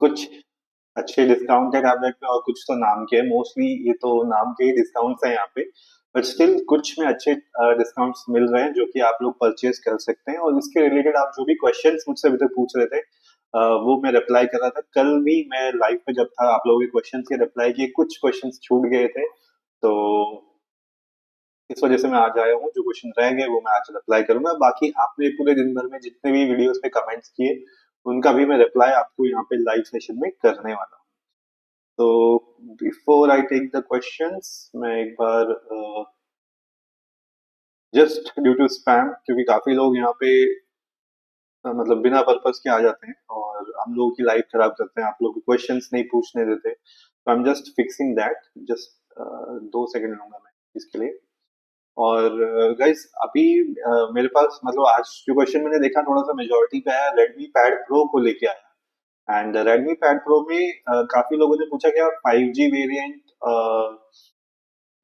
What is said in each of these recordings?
कुछ अच्छे डिस्काउंट है टैबलेट पे और कुछ तो नाम के है। मोस्टली ये तो नाम के ही डिस्काउंट्स हैं यहाँ पे, बट स्टिल कुछ में अच्छे डिस्काउंट्स मिल रहे हैं जो कि आप लोग परचेज कर सकते हैं। और इसके रिलेटेड आप जो भी क्वेश्चंस मुझसे अभी तक पूछ रहे थे, वो मैं रिप्लाई कर रहा था। कल भी मैं लाइव पे जब था, आप लोगों के क्वेश्चंस के रिप्लाई किए, कुछ क्वेश्चंस छूट गए थे, तो इस वजह से मैं आज आया हूँ। जो क्वेश्चन रह गए वो मैं आज रिप्लाई करूंगा। बाकी आपने पूरे दिन भर में जितने भी वीडियोस पे कमेंट्स किए, उनका भी मैं रिप्लाई आपको यहाँ पे लाइव सेशन में करने वाला हूँ। तो before I take the questions, मैं एक बार जस्ट ड्यू टू स्पैम, क्योंकि काफी लोग यहाँ पे मतलब बिना पर्पस के आ जाते हैं और हम लोगों की लाइफ खराब करते हैं, आप लोग क्वेश्चंस नहीं पूछने देते, तो I am just fixing that. Just 2 second लूंगा मैं इसके लिए। और गाइस अभी मेरे पास मतलब आज जो क्वेश्चन मैंने देखा थोड़ा सा मेजोरिटी पे आया, रेडमी पैड प्रो को लेके आया। एंड रेडमी पैड प्रो में काफी लोगों ने पूछा क्या 5G वेरिएंट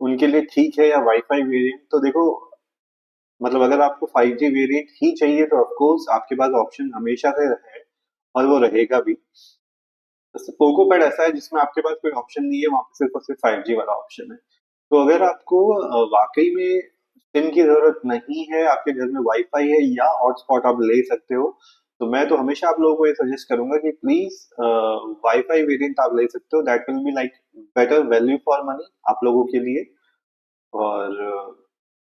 उनके लिए ठीक है या वाईफाई वेरिएंट। तो देखो, मतलब अगर आपको 5G वेरिएंट ही चाहिए तो ऑफ कोर्स आपके पास ऑप्शन हमेशा से है और वो रहेगा भी। पोको पैड ऐसा है जिसमें आपके पास कोई ऑप्शन नहीं है, वहां पे सिर्फ और सिर्फ 5G वाला ऑप्शन है। तो अगर आपको वाकई में सिम की जरूरत नहीं है, आपके घर में वाईफाई है या हॉटस्पॉट आप ले सकते हो, तो मैं तो हमेशा आप लोगों को ये सजेस्ट करूंगा कि प्लीज वाईफाई वेरिएंट आप ले सकते हो। That will be like better value for money आप लोगों के लिए। और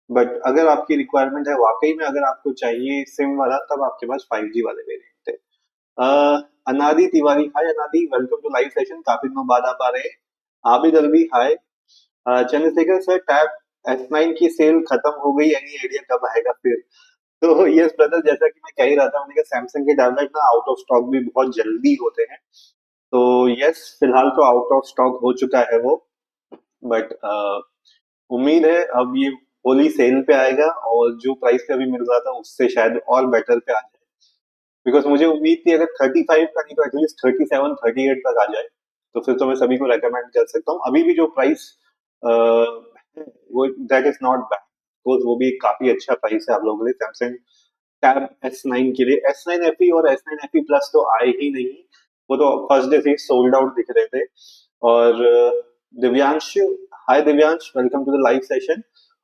बट अगर आपकी रिक्वायरमेंट है वाकई में, अगर आपको चाहिए सिम वाला, तब आपके पास 5G वाले वेरिएंट है। अनादि तिवारी, हाय अनादि, वेलकम टू लाइव सेशन। काफी दिनों बाद आप आ रहे हैं। आबिद अलवी, हाय। चंद्रशेखर सर, टैब S9 की सेल खत्म हो गई, एनी आइडिया कब आएगा फिर? तो यस ब्रदर, जैसा कि मैं कह ही रहा था, मैंने कहा सैमसंग के टैबलेट ना आउट ऑफ स्टॉक भी बहुत जल्दी होते हैं। तो यस, फिलहाल तो आउट ऑफ स्टॉक हो चुका है वो, बट उम्मीद है अब ये होली सेल पे आएगा और जो प्राइस पे अभी मिल रहा था उससे शायद और बेटर पे आ जाए। बिकॉज मुझे उम्मीद थी अगर 35 का नहीं तो एटलीस्ट 37-38 तक आ जाए, तो फिर तो मैं सभी को रेकमेंड कर सकता हूँ। अभी भी जो प्राइस वो that is not bad, because वो भी काफी अच्छा प्राइस है आप लोगों के लिए। सैमसंग टैब S9 के लिए S9 FE और S9 FE प्लस तो आए ही नहीं, वो तो फर्स्ट डे से ही सोल्ड आउट दिख रहे थे। और Divyansh, hi Divyansh, welcome to the live session.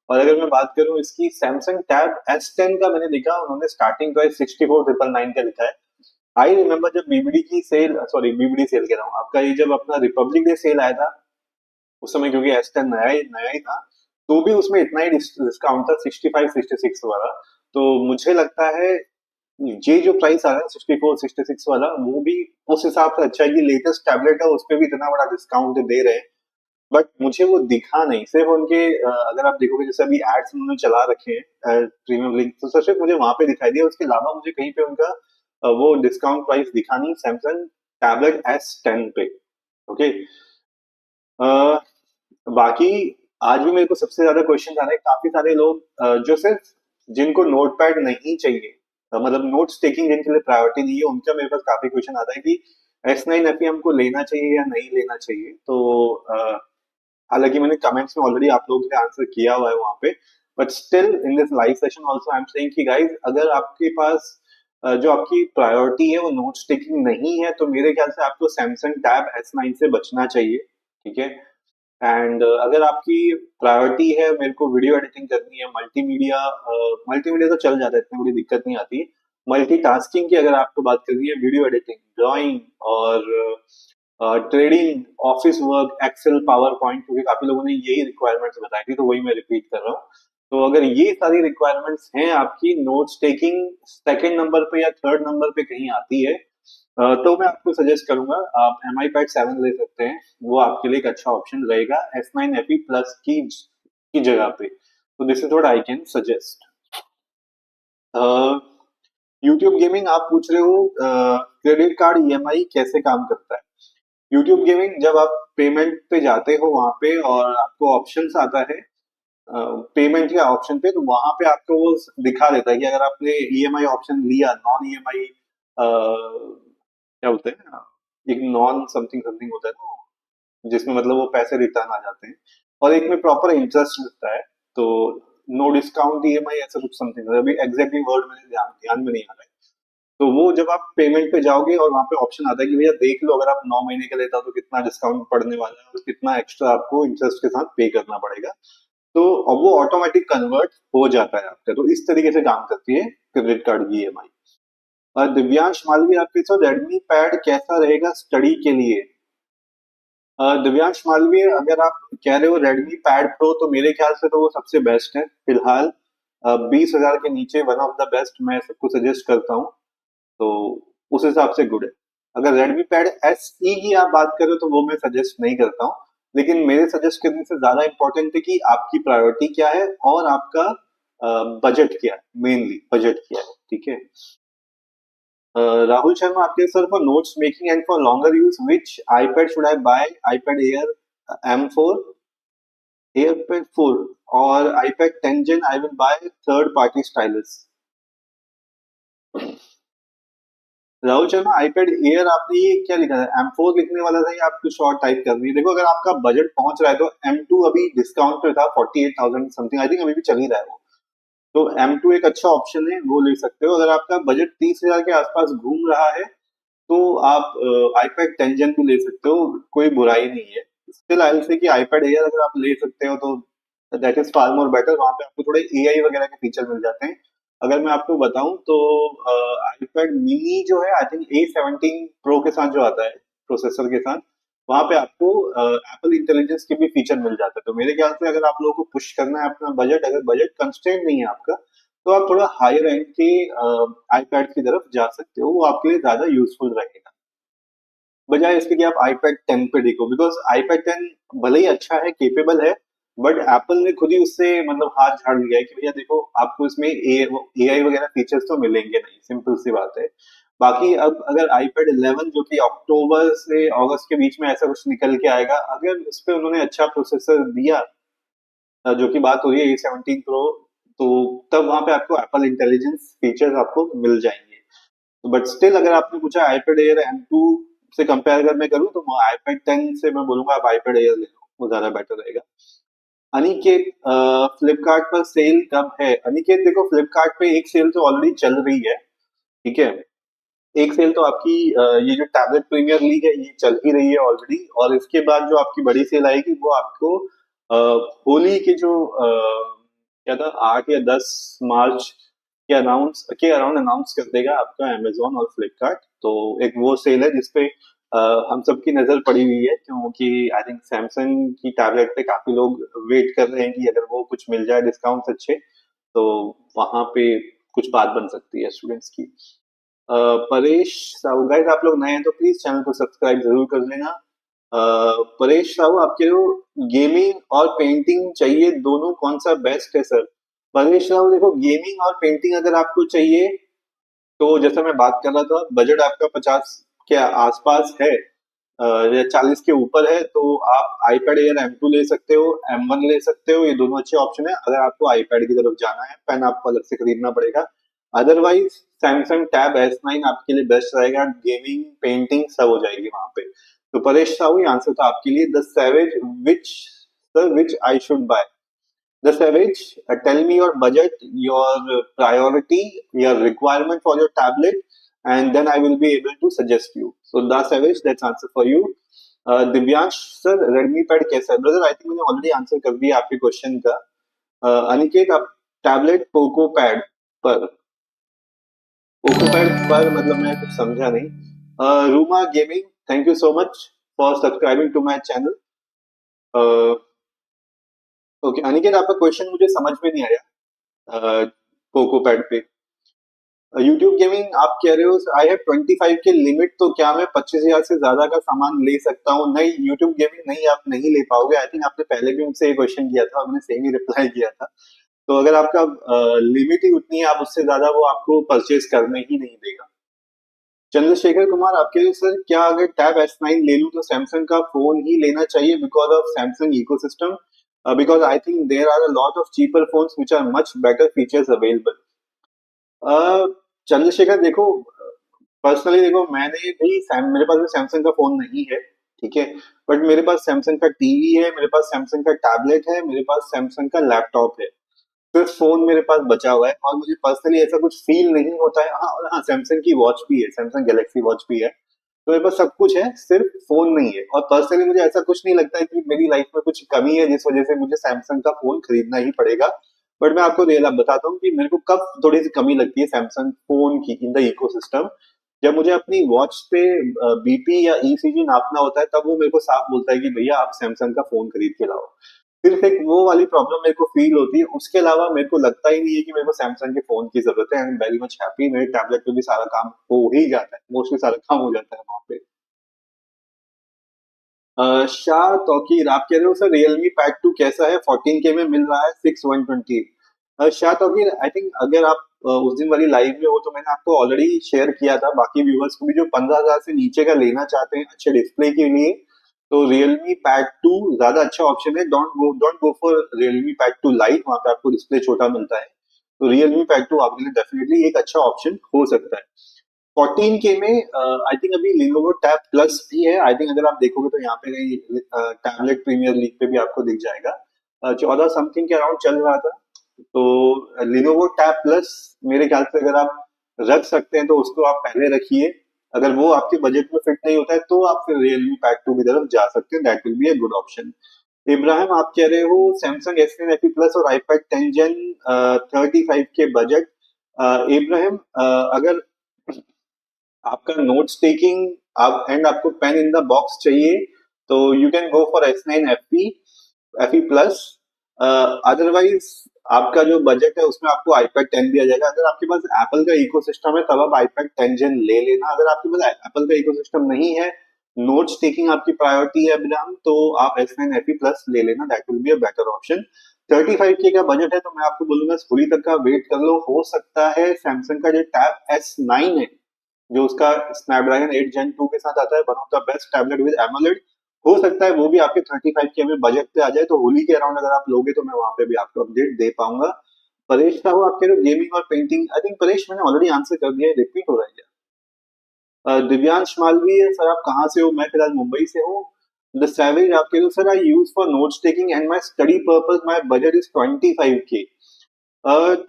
और अगर मैं बात करूं इसकी सैमसंग टैब S10 का, मैंने देखा उन्होंने स्टार्टिंग प्राइस 64,999 का लिखा है। आई रिमेम्बर जब बीबीडी की सेल, सॉरी बीबीडी सेल कह रहा हूँ, आपका ये जब अपना रिपब्लिक डे सेल आया था उस समय, क्योंकि S10 नया ही था, तो भी उसमें इतना ही डिस्काउंट था, 65-66 वाला। तो मुझे लगता है ये जो प्राइस आ रहा है 64-66 वाला, वो भी उस हिसाब से अच्छा है कि लेटेस्ट टैबलेट है, उस पर भी इतना बड़ा डिस्काउंट दे रहे हैं। बट मुझे वो दिखा नहीं, सिर्फ उनके अगर आप देखोगे जैसे अभी एड्स उन्होंने चला रखे हैं प्रीमियम लिंक, तो सिर्फ मुझे वहां पे दिखाई दिया, उसके अलावा मुझे कहीं पे उनका वो डिस्काउंट प्राइस दिखा नहीं सैमसंग टैबलेट S10 पे। ओके। बाकी आज भी मेरे को सबसे ज्यादा क्वेश्चन आ रहे हैं, काफी सारे लोग जो सिर्फ जिनको नोट पैड नहीं चाहिए, मतलब नोट्स टेकिंग जिनके लिए प्रायोरिटी नहीं है, उनका मेरे पास काफी क्वेश्चन आता है कि S9 FE हमको लेना चाहिए या नहीं लेना चाहिए। तो हालांकि मैंने कमेंट्स में ऑलरेडी आप लोगों के लिए आंसर किया हुआ है वहां पे, but still in this live session also I am saying कि गाइस, अगर आपके पास जो आपकी प्रायोरिटी है वो नोट्स टेकिंग नहीं है, तो मेरे ख्याल से आपको सैमसंग टैब S9 से बचना चाहिए। ठीक है। एंड अगर आपकी प्रायोरिटी है मेरे को वीडियो एडिटिंग करनी है, मल्टीमीडिया, मल्टीमीडिया तो चल जाता है, इतनी बड़ी दिक्कत नहीं आती। मल्टीटास्किंग की अगर आपको बात करनी है, वीडियो एडिटिंग, ड्राइंग और trading, office work, Excel, PowerPoint, क्योंकि काफी लोगों ने यही रिक्वायरमेंट्स बताई थी, तो वही मैं रिपीट कर रहा हूँ। तो अगर ये सारी रिक्वायरमेंट्स हैं आपकी, नोट्स टेकिंग सेकंड नंबर पे या थर्ड नंबर पे कहीं आती है, तो मैं आपको सजेस्ट करूंगा आप MI Pad 7 ले सकते हैं। वो आपके लिए एक अच्छा ऑप्शन रहेगा S9 FE प्लस की जगह पे। तो this is what I can suggest. YouTube gaming आप पूछ रहे हो, क्रेडिट कार्ड EMI कैसे काम करता है? यूट्यूब गेमिंग, जब आप पेमेंट पे जाते हो वहां पे और आपको ऑप्शंस आता है पेमेंट के ऑप्शन पे, तो वहां पे आपको वो दिखा देता है कि अगर आपने EMI ऑप्शन लिया, नॉन EMI क्या बोलते हैं, एक नॉन समथिंग समथिंग होता है ना, जिसमें मतलब वो पैसे रिटर्न आ जाते हैं, और एक में प्रॉपर इंटरेस्ट लगता है। तो नो डिस्काउंट EMI ऐसा कुछ समथिंग, अभी एग्जैक्टली वर्ड मेरे ध्यान ध्यान में नहीं आ रहा है। तो वो जब आप पेमेंट पे जाओगे और वहां पे ऑप्शन आता है कि भैया देख लो, अगर आप 9 महीने का लेता हो तो कितना डिस्काउंट पड़ने वाला है और कितना एक्स्ट्रा आपको इंटरेस्ट के साथ पे करना पड़ेगा। तो अब वो ऑटोमेटिक कन्वर्ट हो जाता है आपका। तो इस तरीके से काम करती है क्रेडिट कार्ड की ईएमआई। और दिव्यांश मालवीय आपके साथ रेडमी पैड कैसा रहेगा स्टडी के लिए? दिव्यांश मालवीय, अगर आप कह रहे हो रेडमी पैड प्रो, तो मेरे ख्याल से तो वो सबसे बेस्ट है फिलहाल। 20,000 के नीचे वन ऑफ द बेस्ट मैं सबको सजेस्ट करता हूँ। तो उस हिसाब से गुड है। अगर रेडमी पैड एस ई की आप बात करें तो वो मैं सजेस्ट नहीं करता हूँ। लेकिन मेरे सजेस्ट करने से ज्यादा इंपॉर्टेंट है कि आपकी प्रायोरिटी क्या है और आपका बजट क्या है। मेनली बजट क्या है, ठीक है। राहुल शर्मा आपके sir, for notes making and for longer use which iPad should I buy? IPad air M4, air pad 4 और iPad 10 Gen? I will buy third party stylus. Rahul Sharma, iPad air आपने ये क्या लिखा है? M4 लिखने वाला था या आप कुछ और टाइप कर रही है? देखो, अगर आपका बजट पहुंच रहा है तो M2 अभी डिस्काउंट पे था 48,000 समथिंग, आई थिंक अभी भी चल ही रहा है वो। तो M2 एक अच्छा ऑप्शन है, वो ले सकते हो। अगर आपका बजट 30,000 के आसपास घूम रहा है तो आप आईपैड 10 Gen भी ले सकते हो, कोई बुराई नहीं है। स्टिल आई विल से कि आईपैड एयर अगर आप ले सकते हो तो that is far more better. वहां पे आपको थोड़े एआई वगैरह के फीचर मिल जाते हैं। अगर मैं आपको बताऊं तो आईपैड मिनी जो है, आई थिंक A17 Pro के साथ जो आता है प्रोसेसर के साथ, वहां पे आपको एप्पल इंटेलिजेंस के भी फीचर मिल जाते हैं। तो मेरे ख्याल से अगर आप लोगों को पुश करना है अपना बजट, अगर बजट कंस्ट्रेंट नहीं है आपका, तो आप थोड़ा हायर एंड के आईपैड की तरफ जा सकते हो। वो आपके लिए ज्यादा यूजफुल रहेगा, बजाय इसके कि आप आईपैड 10 पे देखो। बिकॉज आईपैड 10 भले ही अच्छा है, केपेबल है, बट एप्पल ने खुद ही उससे मतलब हाथ झाड़ लिया है कि भैया देखो, आपको इसमें एआई वगैरह फीचर्स तो मिलेंगे नहीं, सिंपल सी बात है। बाकी अब अगर आईपैड 11 जो कि अक्टूबर से अगस्त के बीच में ऐसा कुछ निकल के आएगा, अगर उस पर उन्होंने अच्छा प्रोसेसर दिया, जो कि बात हो रही है A17 Pro, तो तब वहां पे आपको एप्पल इंटेलिजेंस फीचर्स आपको मिल जाएंगे। बट स्टिल अगर आपने पूछा आईपैड एयर M2 से कंपेयर अगर मैं करूँ, तो आईपैड 10 से मैं बोलूंगा आप आईपैड एयर ले लो, वो ज्यादा बेटर रहेगा। अनिकेत, फ्लिपकार्ट पर सेल कब है? अनिकेत देखो, फ्लिपकार्ट पे एक सेल तो ऑलरेडी चल रही है, ठीक है। एक सेल तो आपकी ये जो टैबलेट प्रीमियर लीग है ये चल ही रही है ऑलरेडी, और इसके बाद जो आपकी बड़ी सेल आएगी वो आपको होली के जो क्या था, 8 या 10 मार्च के अराउंड अनाउंस कर देगा आपका अमेजोन और फ्लिपकार्ट। तो एक वो सेल है जिसपे हम सबकी नजर पड़ी हुई है, क्योंकि आई थिंक सैमसंग की टैबलेट पे काफी लोग वेट कर रहे हैं कि अगर वो कुछ मिल जाए डिस्काउंट अच्छे, तो वहां पे कुछ बात बन सकती है स्टूडेंट्स की। परेश साहू, गाइस आप लोग नए हैं तो प्लीज चैनल को सब्सक्राइब जरूर कर लेना। परेश साहू, आपके को गेमिंग और पेंटिंग चाहिए, दोनों कौन सा बेस्ट है सर? परेश साहू देखो, गेमिंग और पेंटिंग अगर आपको चाहिए, तो जैसा मैं बात कर रहा था, बजट आपका 50 के आसपास है या 40 के ऊपर है, तो आप आईपैड एयर M2 ले सकते हो, M1 ले सकते हो। ये दोनों अच्छे ऑप्शन है अगर आपको आईपैड की तरफ जाना है। पेन आपको अलग से खरीदना पड़ेगा। अदरवाइज सैमसंग टैब S9 आपके लिए बेस्ट रहेगा, गेमिंग पेंटिंग सब हो जाएगी वहां पे। तो परेश साहू, ये आंसर था आपके लिए। The savage, which sir which I should buy? The Savage, tell me your budget, your priority, your requirement for your tablet, and then I will be able to suggest you. So The Savage, that's answer for you. Divyansh sir, Redmi pad कैसा है? Brother, I think मैंने already answer कर दिया आपके question का। अनिकेत, आप tablet Poco pad पर, Poco pad पर मतलब मैं कुछ समझा नहीं। Ruma gaming, thank you so much for subscribing to my channel. Okay Aniket, आपका क्वेश्चन मुझे समझ में नहीं आया। पोको पैड पे यूट्यूब गेमिंग आप कह रहे हो, आई हैव 25 के लिमिट, तो क्या मैं 25,000 से ज्यादा का सामान ले सकता हूँ? नहीं, यूट्यूब गेमिंग नहीं, आप नहीं ले पाओगे। आई थिंक आपने पहले भी मुझसे ये क्वेश्चन किया था और मैंने सेम ही रिप्लाई किया था। तो अगर आपका लिमिट ही उतनी है, आप उससे ज्यादा वो आपको परचेज करने ही नहीं देगा। चंद्रशेखर कुमार, आपके लिए सर, क्या अगर टैब S9 ले लूं तो सैमसंग का फोन ही लेना चाहिए because of Samsung ecosystem? Because I think there are a lot of cheaper phones which are much better features available. Chandrashekhar देखो, पर्सनली देखो, मैंने भी मेरे पास भी सैमसंग का फोन नहीं है, ठीक है। बट मेरे पास सैमसंग का टीवी है, मेरे पास सैमसंग का टैबलेट है, मेरे पास सैमसंग का लैपटॉप है। सिर्फ फोन मेरे पास बचा हुआ है और मुझे पर्सनली ऐसा कुछ फील नहीं होता है। हाँ, और हाँ, सैमसंग की वॉच भी है, सैमसंग गैलेक्सी वॉच भी है, तो मेरे पास सब कुछ है, सिर्फ फोन नहीं है। और पर्सनली मुझे ऐसा कुछ नहीं लगता है कि मेरी लाइफ में कुछ कमी है जिस वजह से मुझे सैमसंग का फोन खरीदना ही पड़ेगा। बट मैं आपको रियल बताता हूँ कि मेरे को कब थोड़ी सी कमी लगती है सैमसंग फोन की इन द इकोसिस्टम। जब मुझे अपनी वॉच पे बीपी या ईसीजी नापना होता है, तब वो मेरे को साफ बोलता है कि भैया आप सैमसंग का फोन खरीद के लाओ। सिर्फ एक वो वाली प्रॉब्लम मेरे को फील होती है, उसके अलावा मेरे को लगता ही नहीं है कि मेरे को सैमसंग के फोन की जरूरत है। I am very much happy, मेरे टैबलेट पे भी सारा काम हो ही जाता है, मोस्टली सारा काम हो जाता है वहां पे। शाह तौकीर आप कह रहे हो सर रियलमी पैड 2 कैसा है, 14K में मिल रहा है 6120। शाह तौकीर आई थिंक अगर आप उस दिन वाली लाइव में हो तो मैंने आपको ऑलरेडी शेयर किया था, बाकी व्यूवर्स को भी जो 15,000 से नीचे का लेना चाहते हैं अच्छे डिस्प्ले के लिए, तो रियलमी पैड 2 ज्यादा अच्छा ऑप्शन है। Don't go for Realme pad 2 light, वहां पे आपको डिस्प्ले छोटा मिलता है। तो रियलमी पैड 2 आपके लिए डेफिनेटली एक अच्छा ऑप्शन हो सकता है। 14K में आई थिंक अभी Lenovo टैब प्लस भी है। आई थिंक अगर आप देखोगे तो यहाँ पे कहीं टैबलेट प्रीमियर लीग पे भी आपको दिख जाएगा। 14 समथिंग के अराउंड चल रहा था। तो Lenovo टैब प्लस मेरे ख्याल से अगर आप रख सकते हैं तो उसको आप पहले रखिए। अगर वो आपके बजट में फिट नहीं होता है तो आप फिर रियलमी पैड 2 की तरफ जा सकते हैं, that will be a good option. Ibrahim आप कह रहे हो सैमसंग S9 FE प्लस और आईपैड 10 जेन 35 के बजट। इब्राहिम अगर आपका नोट्स टेकिंग आप एंड आपको पेन इन द बॉक्स चाहिए तो you can go for S9 FE plus. Otherwise आपका जो बजट है उसमें आपको आईपैड 10 भी आ जाएगा। अगर आपके पास एप्पल का इकोसिस्टम है तब आप आईपैड 10 जेन ले लेना। अगर आपके पास एप्पल का इकोसिस्टम नहीं है, नोट्स टेकिंग आपकी प्रायोरिटी है अभिराम, तो आप S9 FE प्लस ले लेना, that will be a better option. 35K का बजट है तो मैं आपको बोलूंगा होली तक का वेट कर लो। हो सकता है सैमसंग का जो टैब S9 है, जो उसका स्नैपड्रैगन 8 जेन 2 के साथ आता है, one of the best tablet with AMOLED, हो सकता है वो भी आपके 35K में बजट पे आ जाए। तो होली के अराउंड अगर आप लोगे तो मैं वहां पे भी आपको अपडेट दे पाऊंगा। परेश साहू आप कह रहे हो गेमिंग और पेंटिंग, आई थिंक परेश मैंने ऑलरेडी आंसर कर दिया है, रिपीट हो रहा है क्या? दिव्यांश मालवीय सर आप कहाँ से हो? मैं फिलहाल मुंबई से हूँ। द सैवेज आप कह रहे हो sir I use for notes taking and my study purpose my budget is 25K।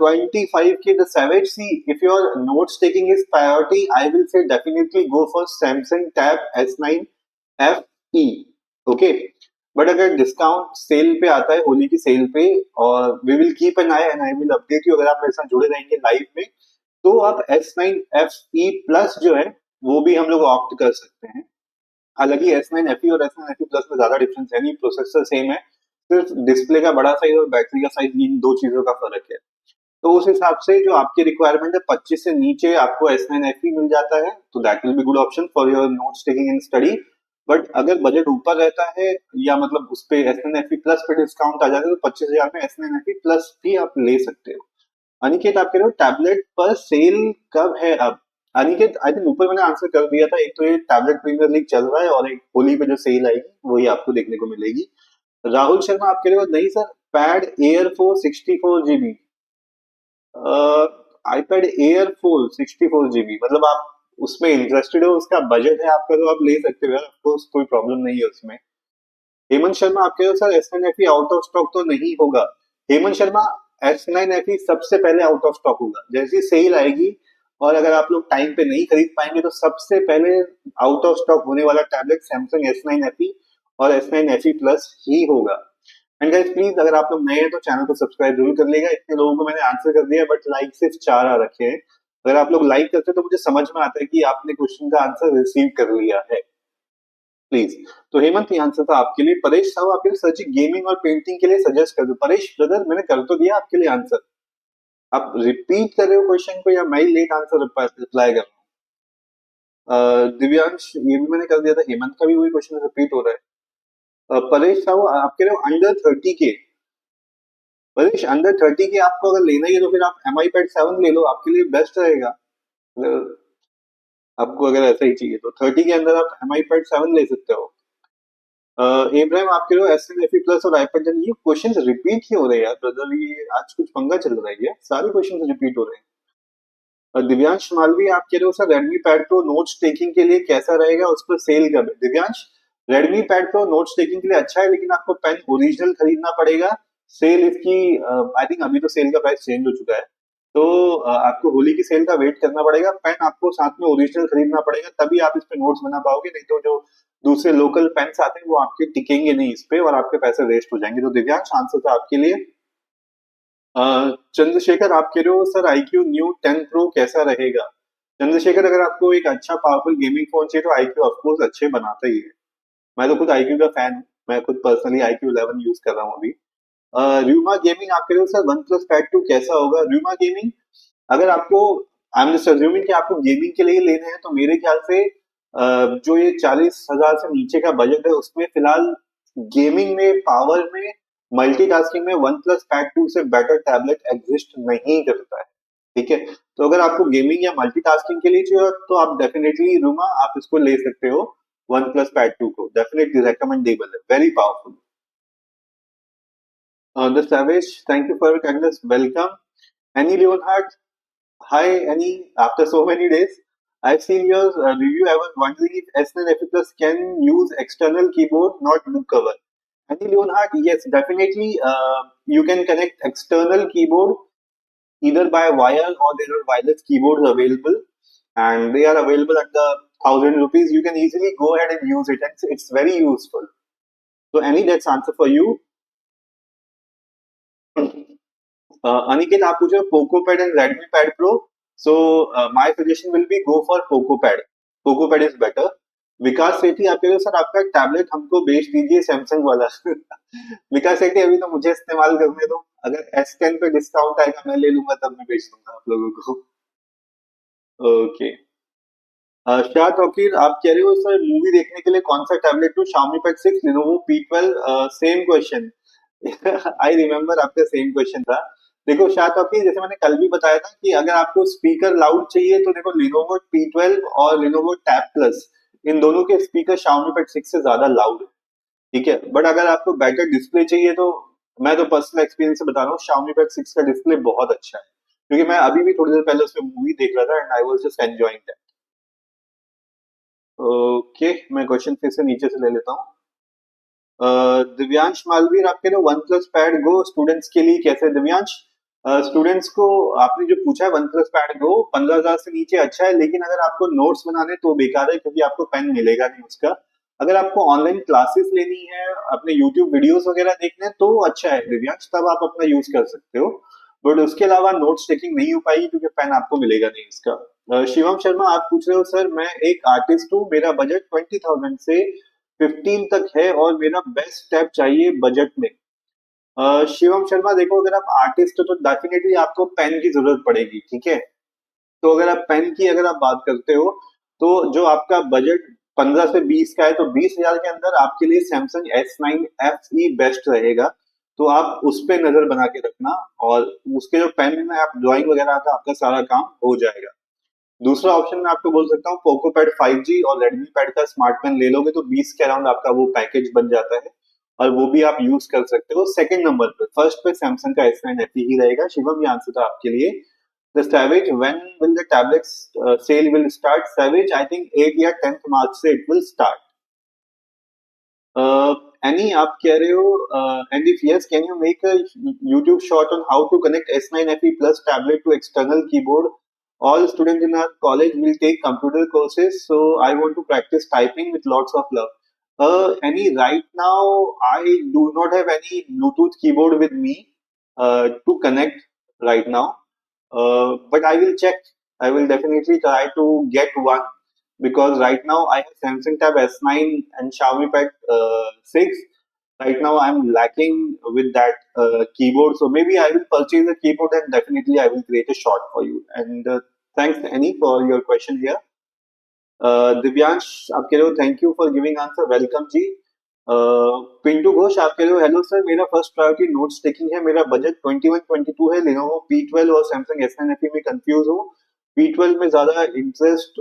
25K the savage. See, if your notes taking is priority, I will say definitely go for Samsung Tab S9 FE. Okay. But अगर discount sale पे आता है होली की sale पे, और we will keep an eye and I will update you, अगर आप मेरे साथ जुड़े रहेंगे लाइव में, तो आप S9 FE प्लस जो है वो भी हम लोग ऑप्ट कर सकते हैं। हालांकि S9 FE और S9 FE प्लस में ज्यादा डिफरेंस है नहीं, प्रोसेसर सेम है, सिर्फ डिस्प्ले का बड़ा साइज और बैटरी का साइज, इन दो चीजों का फर्क है। तो उस हिसाब से जो आपकी रिक्वायरमेंट है 25 से नीचे आपको S9 FE मिल जाता है, तो that will be good option for your notes taking and study. But अगर बजट ऊपर रहता है या मतलब उस पे S9 FE प्लस पे डिस्काउंट आ जाता है तो 25,000 में S9 FE प्लस भी आप ले सकते हो। अनिकेत आप कह रहे हो टैबलेट पर सेल कब है अब? अनिकेत आई थिंक ऊपर मैंने आंसर कर दिया था, एक तो ये टैबलेट प्रीमियर लीग चल रहा है और एक होली पे जो सेल आएगी वही आपको देखने को मिलेगी। राहुल शर्मा आप कह रहे हो नहीं sir pad air 64 GB, iPad air 64 GB, मतलब आप उसमें इंटरेस्टेड हो, उसका बजट है आपका तो आप ले सकते हो यार, ऑफकोर्स कोई प्रॉब्लम नहीं है उसमें। हेमंत शर्मा आप कह रहे हो sir S9 FE out of stock तो नहीं होगा। हेमंत शर्मा S9 FE सबसे पहले आउट ऑफ स्टॉक होगा जैसी सेल आएगी, और अगर आप लोग टाइम पे नहीं खरीद पाएंगे तो सबसे पहले आउट ऑफ स्टॉक होने वाला टैबलेट सैमसंग S9 FE और S9 FE प्लस ही होगा। एंड गाइस प्लीज अगर आप लोग नए हैं तो चैनल को सब्सक्राइब जरूर कर लेगा। इतने लोगों को मैंने आंसर कर दिया बट लाइक सिर्फ 4 आ रखे हैं। अगर आप लोग लाइक करते तो मुझे समझ में आता है कि आपने क्वेश्चन का आंसर रिसीव कर लिया है। प्लीज। तो हेमंत ये आंसर था आपके लिए। परेश साहब आपके लिए सर जी गेमिंग और पेंटिंग के लिए सजेस्ट कर दो। परेश ब्रदर मैंने कर तो दिया आपके लिए आंसर, आप रिपीट कर रहे हो क्वेश्चन को या मैं ही लेट आंसर रिप्लाई कर रहा हूँ? दिव्यांश ये भी मैंने कर दिया था, हेमंत का भी वही क्वेश्चन रिपीट हो रहा है। परेश साहब आप कह रहे हो under 30K। Paresh under 30K आपको अगर लेना ही है तो फिर आप MI पैड 7 ले लो, आपके लिए बेस्ट रहेगा। अगर आपको अगर ऐसा ही चाहिए तो 30 के अंदर आप MI पैड 7 ले सकते हो। इब्राहिम आप कह रहे हो S9 FE प्लस और आईपैड, ये क्वेश्चंस रिपीट क्यों हो रहे हैं यार ब्रदर, ये आज कुछ पंगा चल रहा है क्या? सारे क्वेश्चंस रिपीट हो रहे हैं। दिव्यांश मालवी आप कह रहे हो sir Redmi pad pro notes taking के लिए कैसा रहेगा, उस पर सेल कब है? Divyansh Redmi pad pro notes taking के लिए अच्छा है लेकिन आपको पेन ओरिजिनल खरीदना पड़ेगा। सेल इसकी आई थिंक अभी तो सेल का प्राइस चेंज हो चुका है। तो आपको होली की सेल का वेट करना पड़ेगा। पेन आपको साथ में ओरिजिनल खरीदना पड़ेगा, तभी आप इस पे नोट्स बना पाओगे, नहीं तो जो दूसरे लोकल पेन्स आते हैं वो आपके टिकेंगे नहीं इस पे और आपके पैसे वेस्ट हो जाएंगे। तो दिव्यांश आंसर था आपके लिए। अ, चंद्रशेखर आप कह रहे हो सर iQOO न्यू 10 प्रो कैसा रहेगा? चंद्रशेखर अगर आपको एक अच्छा पावरफुल गेमिंग फोन चाहिए तो iQOO ऑफ कोर्स अच्छे बनाता ही है। मैं तो खुद iQOO का फैन हूँ। मैं खुद पर्सनली iQOO 11 यूज कर रहा हूँ अभी। र्यूमा गेमिंग आप कह रहे हो सर वन प्लस पैड 2 कैसा होगा? र्यूमा गेमिंग अगर आपको, आई एम जस्ट अज्यूमिंग कि आपको गेमिंग के लिए लेने हैं, तो मेरे ख्याल से जो ये 40,000 से नीचे का बजट है उसमें फिलहाल गेमिंग में, पावर में, मल्टीटास्किंग में वन प्लस पैड 2 से बेटर टैबलेट एग्जिस्ट नहीं करता है। ठीक है, तो अगर आपको गेमिंग या मल्टीटास्किंग के लिए चाहिए तो आप डेफिनेटली रूमा आप इसको ले सकते हो। वन प्लस पैड 2 को डेफिनेटली रिकमेंडेबल है, very powerful. The savage thank you for kindness, welcome. Any Leonhard, hi Annie, after so many days. I've seen your review. I was wondering if S9 FE Plus can use external keyboard, not book cover. Annie Leonhardt, yes, definitely. You can connect external keyboard either by wire or there are wireless keyboards available, and they are available at the 1,000 rupees. You can easily go ahead and use it, and it's very useful. So, Annie, that's answer for you. Aniket, आप पूछ रहे हो Poco pad and Redmi pad pro. So my suggestion will be go for Poco pad. Poco pad is better. Vikas Sethi आप कह रहे हो sir आपका tablet हमको बेच दीजिए सैमसंग वाला। विकास सेठी अभी तो मुझे इस्तेमाल करने दो, अगर S10 पे डिस्काउंट आएगा मैं ले लूंगा, तब मैं बेच दूंगा आप लोगों को। ओके। शाह तौकीर आप कह रहे हो सर मूवी देखने के लिए कौन सा टैबलेट लूं? Xiaomi Pad 6, Lenovo P12, same question. I remember आपका सेम क्वेश्चन था। देखो शायद आपकी, जैसे मैंने कल भी बताया था कि अगर आपको स्पीकर लाउड चाहिए तो देखो Lenovo P12 और Lenovo Tab Plus, इन दोनों के स्पीकर Xiaomi Pad 6 से ज्यादा लाउड है। ठीक है, बट अगर आपको बेटर डिस्प्ले चाहिए तो मैं तो पर्सनल एक्सपीरियंस से बता रहा हूँ, Xiaomi Pad 6 का डिस्प्ले बहुत अच्छा है, क्योंकि मैं अभी भी थोड़ी देर पहले उसमें मूवी देख रहा था and I was just enjoying that. Okay, मैं क्वेश्चन फिर से नीचे से ले लेता हूँ। दिव्यांश मालवीर आप कह रहे हो वन प्लस पैड गो स्टूडेंट्स के लिए कैसे? दिव्यांश, स्टूडेंट्स को आपने जो पूछा है वन प्लस पैड गो 15,000 से नीचे अच्छा है, लेकिन अगर आपको नोट्स बनाने तो बेकार है क्योंकि आपको पेन मिलेगा नहीं उसका। अगर आपको ऑनलाइन क्लासेस लेनी है, अपने यूट्यूब वीडियोस वगैरह देखने हैं तो अच्छा है दिव्यांश, तब आप अपना यूज कर सकते हो। बट उसके अलावा नोट्स टेकिंग नहीं हो पाएगी क्योंकि पेन आपको मिलेगा नहीं इसका। शिवम शर्मा आप पूछ रहे हो सर मैं एक आर्टिस्ट हूँ, मेरा बजट 20,000 से 15 तक है और मेरा बेस्ट स्टेप चाहिए बजट में। शिवम शर्मा देखो, अगर आप आर्टिस्ट हो तो डेफिनेटली आपको पेन की जरूरत पड़ेगी। ठीक है, तो अगर आप पेन की अगर आप बात करते हो तो जो आपका बजट 15 से 20 का है, तो 20,000 के अंदर आपके लिए सैमसंग S9 FE बेस्ट रहेगा। तो आप उस पे नजर बना के रखना, और उसके जो पेन में आप ड्राइंग वगैरह का आपका सारा काम हो जाएगा। दूसरा ऑप्शन मैं आपको बोल सकता हूँ पोको पैड 5G और रेडमी पैड का स्मार्ट पेन ले लोगे तो 20 के अराउंड आपका वो पैकेज बन जाता है, और वो भी आप यूज कर सकते हो। सेकंड नंबर पे, फर्स्ट पे सैमसंग का S9 FE ही रहेगा। शिवम, ये आंसर था आपके लिए। The savage, when will the tablets sale will start? Savage I think 8 या 10th मार्च से इट विल स्टार्ट। एनी आप कह रहे हो and if yes can you make a YouTube short on how to connect S9 FE plus tablet to external keyboard? All students in our college will take computer courses, so I want to practice typing with lots of love. Any right now, I do not have any Bluetooth keyboard with me to connect right now, but I will check. I will definitely try to get one, because right now I have Samsung Tab S9 and Xiaomi Pad 6. Right now I'm lacking with that keyboard, so maybe I will purchase a keyboard and definitely I will create a short for you. And thanks Annie for your question here. Divyansh आप कह रहे हो thank you for giving answer, welcome ji. Pintu Ghosh आप कह रहे हो hello sir, मेरा first priority notes taking है, मेरा बजट 21-22 है, Lenovo P12 और Samsung S9 FE में कंफ्यूज हूँ। P12 में ज्यादा इंटरेस्ट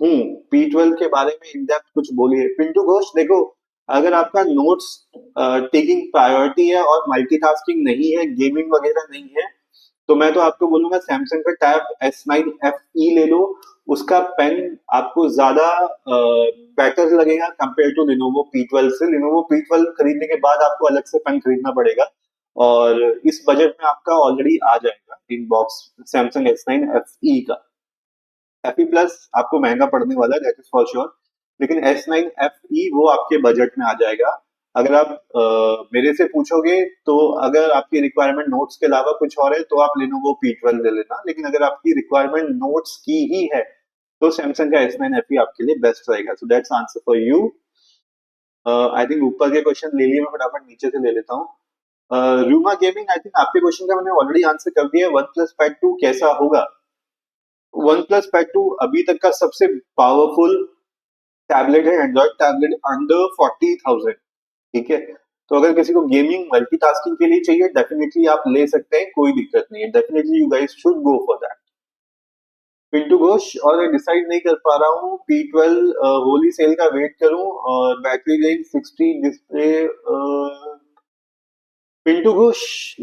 हूँ, P12 के बारे में इन डेप्थ कुछ बोलिए। पिंटू घोष देखो, अगर आपका नोट्स टेकिंग प्रायोरिटी है और मल्टीटास्किंग नहीं है, गेमिंग वगैरह नहीं है, तो मैं तो आपको बोलूंगा सैमसंग का टैब S9 FE ले लो। उसका पेन आपको ज्यादा बेटर लगेगा कंपेयर टू लिनोवो P12 से। लिनोवो P12 खरीदने के बाद आपको अलग से पेन खरीदना पड़ेगा, और इस बजट में आपका ऑलरेडी आ जाएगा इन बॉक्स सैमसंग S9 FE का। FE प्लस आपको महंगा पड़ने वाला है, दैट इज फॉर श्योर, लेकिन S9 FE वो आपके बजट में आ जाएगा। अगर आप मेरे से पूछोगे तो अगर आपकी रिक्वायरमेंट नोट्स के अलावा कुछ और है तो आप Lenovo P12 ले लेना, लेकिन अगर आपकी रिक्वायरमेंट नोट्स की ही है तो सैमसंग का S9 FE आपके लिए बेस्ट रहेगा। So that's answer for you. I think ऊपर के क्वेश्चन ले लिए, मैं फटाफट नीचे से ले लेता हूँ। रूमा गेमिंग, आई थिंक आपके क्वेश्चन का मैंने ऑलरेडी आंसर कर दिया है। वन प्लस पैड 2 कैसा होगा? वन प्लस पैड 2 अभी तक का सबसे पावरफुल टैबलेट है, एंड्रॉइड टैबलेट अंडर 40,000। ठीक है, तो अगर किसी को गेमिंग मल्टीटास्किंग के लिए चाहिए डेफिनेटली आप ले सकते हैं, कोई दिक्कत नहीं है। Definitely you guys should go for that. Pintu Ghosh, और डिसाइड नहीं कर पा रहा हूँ P12 होली सेल का वेट करूं और battery range 60 display. Pintu Ghosh,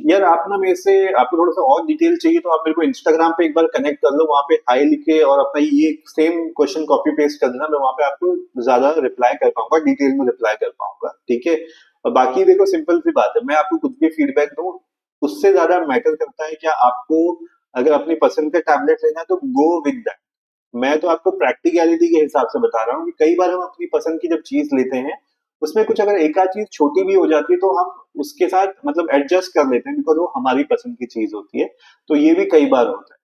यार आप ना मेरे से, आपको थोड़ा सा और डिटेल चाहिए तो आप मेरे को इंस्टाग्राम पे एक बार कनेक्ट कर लो, वहां पे हाई लिखे और अपना ये सेम क्वेश्चन कॉपी पेस्ट कर देना, मैं वहां पे आपको ज्यादा रिप्लाई कर पाऊंगा, डिटेल में रिप्लाई कर पाऊंगा। ठीक है, और बाकी देखो सिंपल सी बात है, मैं आपको कुछ भी फीडबैक दूं उससे ज्यादा मैटर करता है क्या आपको अगर अपनी पसंद का टैबलेट लेना है तो गो विद दैट। मैं तो आपको प्रैक्टिकलिटी के हिसाब से बता रहा हूँ कि कई बार हम अपनी पसंद की जब चीज लेते हैं उसमें कुछ अगर एक आध चीज छोटी भी हो जाती है तो हम उसके साथ मतलब एडजस्ट कर लेते हैं, बिकॉज वो हमारी पसंद की चीज होती है। तो ये भी कई बार होता है।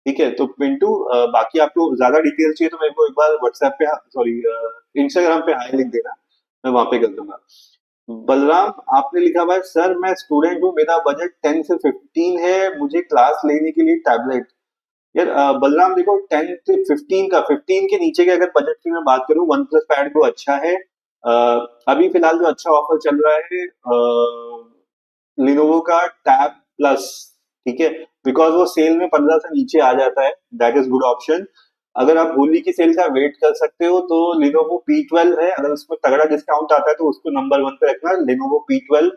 ठीक है, तो पिंटू बाकी आपको ज्यादा डिटेल चाहिए तो मेरे को एक बार व्हाट्सएप पे, सॉरी इंस्टाग्राम पे हाई लिख देना, मैं वहां पे कर दूंगा। बलराम, आपने लिखा हुआ है सर मैं स्टूडेंट हूँ, मेरा बजट 10 से 15 है, मुझे क्लास लेने के लिए टैबलेट। यार बलराम देखो 10 से 15 का, 15 के नीचे के अगर बजट की मैं बात करूं वन प्लस पैड को अच्छा है। अभी फिलहाल जो अच्छा ऑफर चल रहा है लिनोवो का टैब प्लस। ठीक है, बिकॉज वो सेल में 15 से नीचे आ जाता है, दैट इज गुड ऑप्शन। अगर आप होली की सेल का वेट कर सकते हो तो लिनोवो P12 है, अगर उसमें तगड़ा डिस्काउंट आता है तो उसको नंबर 1 पे रखना, लिनोवो P12।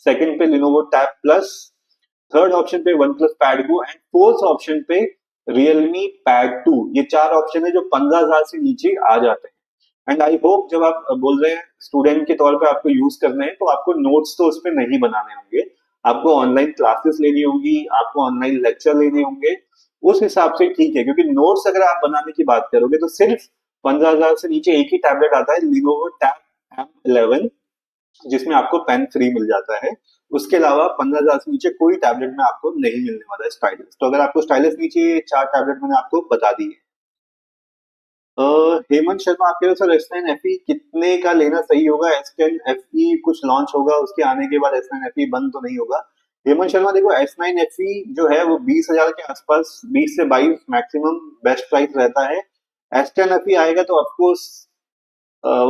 सेकंड पे Lenovo tab plus. Third option पे one plus pad go, and fourth option पे रियलमी पैड 2। ये चार ऑप्शन है जो 15,000 से नीचे आ जाते हैं। एंड आई होप जब आप बोल रहे हैं स्टूडेंट के तौर पे आपको यूज करने हैं तो आपको नोट्स तो उस पर नहीं बनाने होंगे, आपको ऑनलाइन क्लासेस लेनी होंगी, आपको ऑनलाइन लेक्चर लेने होंगे, उस हिसाब से ठीक है। क्योंकि नोट्स अगर आप बनाने की बात करोगे तो सिर्फ 15,000 से नीचे एक ही टैबलेट आता है, लिनोवो टैब M11, जिसमें आपको पेन फ्री मिल जाता है। उसके अलावा 15,000 से नीचे कोई टैबलेट में आपको नहीं मिलने वाला है स्टाइलस। तो अगर आपको स्टाइलस नीचे, ये चार टैबलेट मैंने आपको बता दी है। हेमंत शर्मा, आपके लिए सर S9 FE कितने का लेना सही होगा? S10 FE कुछ लॉन्च होगा, उसके आने के बाद S9 FE बंद तो नहीं होगा। हेमंत शर्मा देखो S9 FE जो है वो 20,000 के आसपास, 20 से 22 मैक्सिमम बेस्ट प्राइस रहता है। S10 FE आएगा तो ऑफकोर्स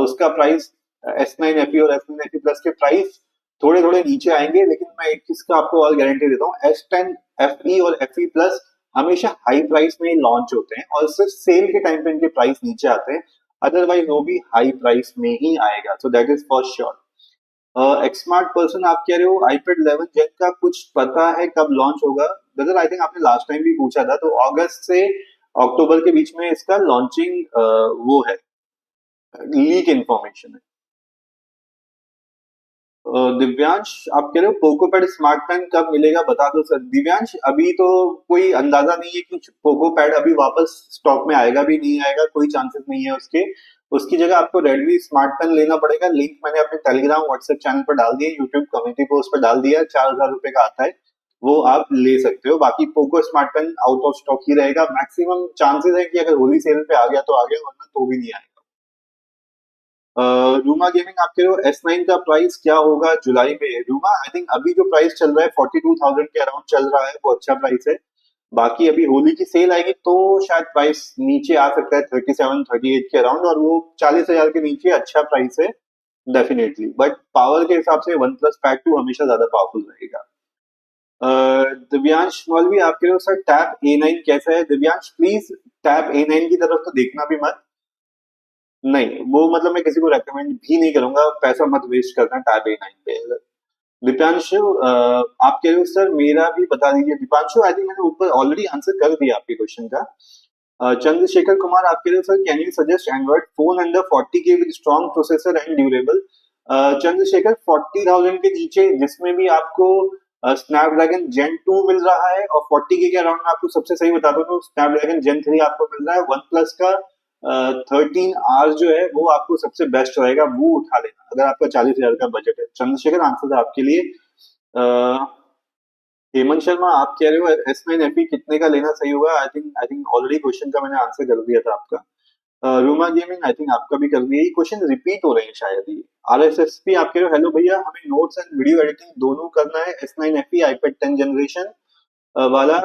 उसका प्राइस, S9 FE और S9 FE प्लस के प्राइस थोड़े थोड़े नीचे आएंगे, लेकिन मैं एक चीज का आपको और गारंटी देता हूँ, S10 FE और FE प्लस हमेशा हाई प्राइस में लॉन्च होते हैं और सिर्फ सेल के टाइम पे इनके प्राइस नीचे आते हैं, अदरवाइज वो भी हाई प्राइस में ही आएगा। So that is for sure. एक्समार्ट पर्सन, आप कह रहे हो iPad 11 जेन का कुछ पता है कब लॉन्च होगा? ब्रदर आई थिंक आपने लास्ट टाइम भी पूछा था, तो अगस्त से अक्टूबर के बीच में इसका लॉन्चिंग वो है, लीक इन्फॉर्मेशन है। दिव्यांश, आप कह रहे हो पोको पैड स्मार्ट पेन कब मिलेगा बता दो सर। दिव्यांश अभी तो कोई अंदाजा नहीं है कि पोको पैड अभी वापस स्टॉक में आएगा भी नहीं आएगा, कोई चांसेस नहीं है उसके। उसकी जगह आपको रेडमी स्मार्ट पेन लेना पड़ेगा। लिंक मैंने अपने टेलीग्राम व्हाट्सएप चैनल पर डाल दिया, यूट्यूब कम्युनिटी पोस्ट पर डाल दिया, 4,000 रुपए का आता है, वो आप ले सकते हो। बाकी Poco smart pen out of stock ही रहेगा, मैक्सिमम चांसेस है कि अगर होली सेल पे आ गया तो आ गया, वरना तो भी नहीं आएगा। रूमा गेमिंग, आप कह रहे हो S9 का प्राइस क्या होगा जुलाई में? रूमा आई थिंक अभी जो प्राइस चल रहा है 42,000 के अराउंड चल रहा है, वो अच्छा प्राइस है। बाकी अभी होली की सेल आएगी तो शायद प्राइस नीचे आ सकता है 37-38 के अराउंड, और वो 40,000 के नीचे अच्छा प्राइस है डेफिनेटली। बट पावर के हिसाब से वन प्लस पैक 2 हमेशा ज्यादा पावरफुल रहेगा। दिव्यांश मौलवी, आप कह रहे हो सर टैब A9 कैसा है? दिव्यांश प्लीज टैब A9 की तरफ तो देखना भी मत, नहीं वो मतलब मैं किसी को रेकमेंड भी नहीं करूंगा, पैसा मत वेस्ट करना टैब A9 पे। दीपांशु आप कह रहे हो सर मेरा भी बता दीजिए। दीपांशु आई थिंक मैंने ऊपर ऑलरेडी आंसर कर दिया आपके क्वेश्चन का। चंद्रशेखर कुमार आप कह रहे हो sir can you suggest Android phone under 40K with strong processor and durable. Chandrashekhar 40,000 के नीचे जिसमें भी आपको स्नैपड्रैगन जेन 2 मिल रहा है और 40K के अराउंड में आपको सबसे सही बता दो तो स्नैपड्रैगन जेन 3 आपको मिल रहा है। वन प्लस का 13 आवर्स जो है वो आपको सबसे बेस्ट रहेगा, वो उठा लेना अगर आपका 40,000 का बजट है। चंद्रशेखर आंसर था आपके लिए। अ, हेमंत शर्मा आप कह रहे हो S9 FE कितने का लेना सही होगा। आई थिंक ऑलरेडी क्वेश्चन का मैंने आंसर कर दिया था आपका। रूमा गेमिंग आई थिंक आपका भी कर दिया। ये क्वेश्चन रिपीट हो रहे हैं शायद ये। RSSP आप कह रहे हो हेलो भैया हमें नोट्स एंड वीडियो एडिटिंग दोनों करना है, S9 FE iPad 10 जनरेशन वाला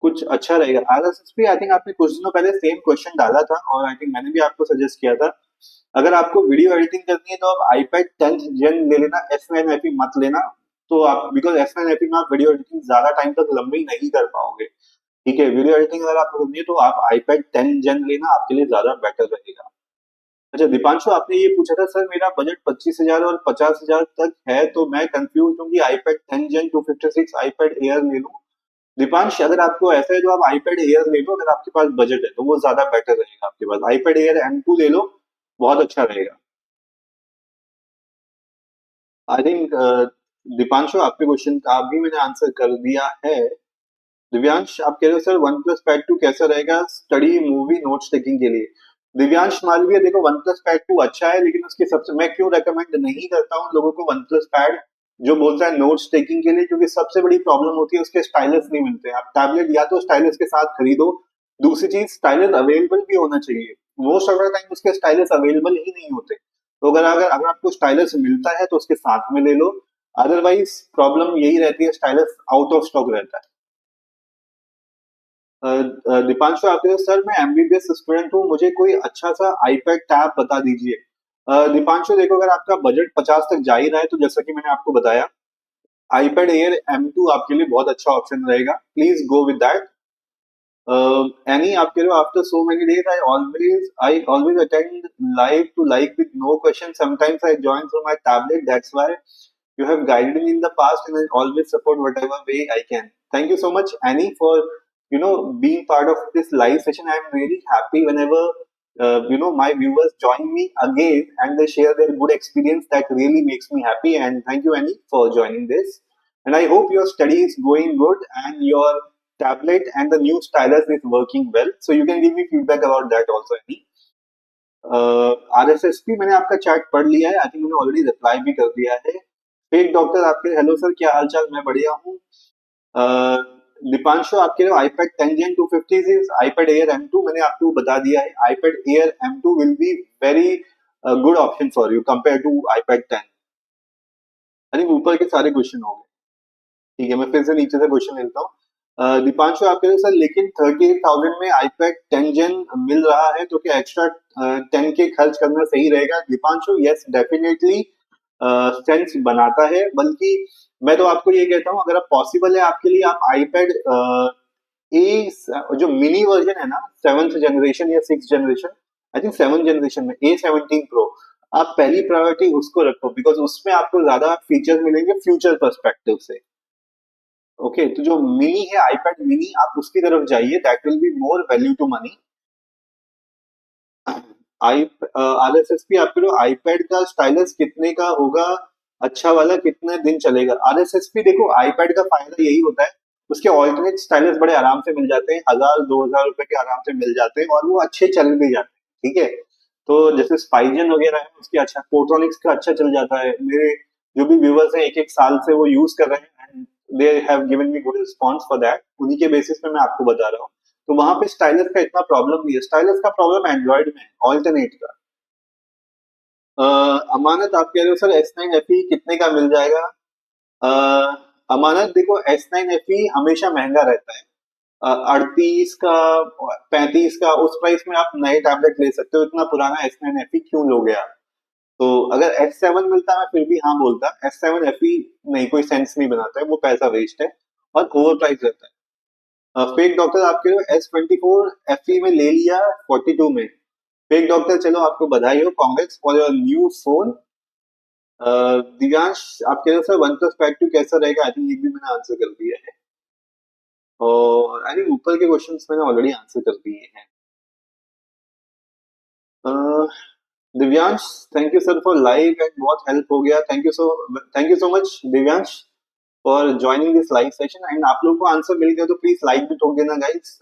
कुछ अच्छा रहेगा। RSSP आई थिंक आपने कुछ दिनों पहले सेम क्वेश्चन डाला था और आई थिंक मैंने भी आपको सजेस्ट किया था अगर आपको वीडियो एडिटिंग करनी है तो आप iPad 10 जेन ले लेना, S9 FE मत लेना। तो आप बिकॉज S9 FE में आप वीडियो एडिटिंग ज्यादा टाइम तक लंबी नहीं कर पाओगे। ठीक है, वीडियो एडिटिंग अगर आपको करनी है तो आप iPad 10 जेन लेना आपके लिए ज्यादा बेटर रहेगा। अच्छा दीपांशु आपने ये पूछा था सर मेरा बजट 25,000 और 50,000 तक है तो मैं कंफ्यूज हूँ कि iPad 10 जेन 256 iPad Air ले लूँ। दीपांश अगर आपको ऐसा है तो आप iPad Air ले लो, अगर आपके पास बजट है तो वो ज्यादा बेटर रहेगा। आपके पास iPad Air M2 ले लो, बहुत अच्छा रहेगा। आई थिंक दीपांशु आपके क्वेश्चन का भी मैंने आंसर कर दिया है। दिव्यांश आप कह रहे हो सर वन प्लस पैड 2 कैसा रहेगा स्टडी मूवी नोट्स टेकिंग के लिए। दिव्यांश मालवीय देखो वन प्लस पैड 2 अच्छा है लेकिन उसके सबसे मैं क्यों रेकमेंड नहीं करता हूँ लोगों को वन प्लस पैड जो बोलता है नोट्स टेकिंग के लिए, क्योंकि सबसे बड़ी प्रॉब्लम होती है उसके स्टाइलस नहीं मिलते। आप टैबलेट या तो स्टाइलस के साथ खरीदो, दूसरी चीज स्टाइलस अवेलेबल भी होना चाहिए। मोस्ट ऑफ द टाइम उसके स्टाइलस अवेलेबल ही नहीं होते। तो अगर अगर अगर आपको स्टाइलस मिलता है तो उसके साथ में ले लो, अदरवाइज प्रॉब्लम यही रहती है स्टाइलस आउट ऑफ स्टॉक रहता है। दीपांशु आप कह रहे हो सर मैं MBBS स्टूडेंट हूँ मुझे कोई अच्छा सा आईपैड टैब बता दीजिए। दीपांशु देखो अगर आपका बजट 50 तक जा ही रहा है तो जैसा कि मैंने आपको बताया iPad Air M2 आपके लिए बहुत अच्छा ऑप्शन रहेगा, please go with that. Any आप कह रहे हो after so many days I always attend live to like with no question sometimes I join through my tablet that's why you have guided me in the past and I always support whatever way I can. Thank you so much, Annie, for being part of this live session. I am really happy whenever my viewers join me again and they share their good experience. That really makes me happy. And thank you, Annie, for joining this. And I hope your study is going good and your tablet and the new stylus is working well. So you can give me feedback about that also, Annie. RSSP मैंने आपका chat पढ़ लिया है, आई think मैंने already reply भी कर दिया है। फेक डॉक्टर आपके हेलो सर क्या हाल चाल, मैं बढ़िया हूँ। दीपांशु आपके iPad 10 Gen 250 is iPad Air M2 मैंने आपको बता दिया है। iPad Air M2 will be very good option for you compare to iPad 10। I think ऊपर के सारे क्वेश्चन हो गए। ठीक है, मैं फिर से नीचे से क्वेश्चन लेता हूँ। दीपांशु आप कह रहे हो सर लेकिन 38,000 में iPad 10 Gen मिल रहा है तो क्या एक्स्ट्रा 10K खर्च करना सही रहेगा। दीपांशु यस डेफिनेटली सेंस बनाता है, बल्कि मैं तो आपको ये कहता हूँ अगर आप पॉसिबल है आपके लिए आप iPad ए जो मिनी वर्जन है ना 7th जनरेशन या 6th generation, I think 7th generation में A17 Pro, आप पहली प्रायोरिटी उसको रखो बिकॉज उसमें आपको ज्यादा फीचर मिलेंगे फ्यूचर पर्सपेक्टिव से। ओके तो जो मिनी है iPad मिनी आप उसकी तरफ जाइए, that will be more value to money. I RSSP आप करो iPad का स्टाइलस कितने का होगा अच्छा वाला, कितने दिन चलेगा। RSSP देखो iPad का फायदा यही होता है उसके ऑल्टरनेट स्टाइलस बड़े आराम से मिल जाते हैं, 1,000-2,000 रुपए के आराम से मिल जाते हैं और वो अच्छे चल भी जाते हैं। ठीक है, तो जैसे स्पाइजन वगैरह है उसके अच्छा, फोटोनिक्स का अच्छा चल जाता है। मेरे जो भी व्यूवर्स हैं एक एक साल से वो यूज कर रहे हैं and they have given me good response for that, उन्हीं के बेसिस पे मैं आपको बता रहा हूँ। तो वहां पे स्टाइलस का इतना प्रॉब्लम नहीं है, स्टाइलस का प्रॉब्लम एंड्रॉइड में ऑल्टरनेट का। अमानत आप कह रहे हो सर S9 FE कितने का मिल जाएगा। अमानत देखो S9 FE हमेशा महंगा रहता है, 38 का 35 का उस प्राइस में आप नए टैबलेट ले सकते हो, इतना पुराना S9 FE क्यों लोगे आप। तो अगर S7 मिलता मैं फिर भी हाँ बोलता, S7 FE नहीं, कोई सेंस नहीं बनाता है, वो पैसा वेस्ट है और ओवर प्राइस रहता है। फेक डॉक्टर आपके S24 FE में ले लिया 42 में। फेक डॉक्टर चलो आपको बधाई हो, congrats for your new phone. Divyansh आप कह रहे हो sir one plus pad two कैसा रहेगा, आई थिंक ये भी मैंने आंसर कर दिया है। और आई थिंक ऊपर के क्वेश्चंस मैंने ऑलरेडी आंसर कर दिए हैं। Uh, Divyansh thank you sir for live and बहुत हेल्प हो गया, thank you so much Divyansh for joining this live session. And आप लोगों को आंसर मिल गया तो प्लीज लाइक भी ठोक देना गाइस।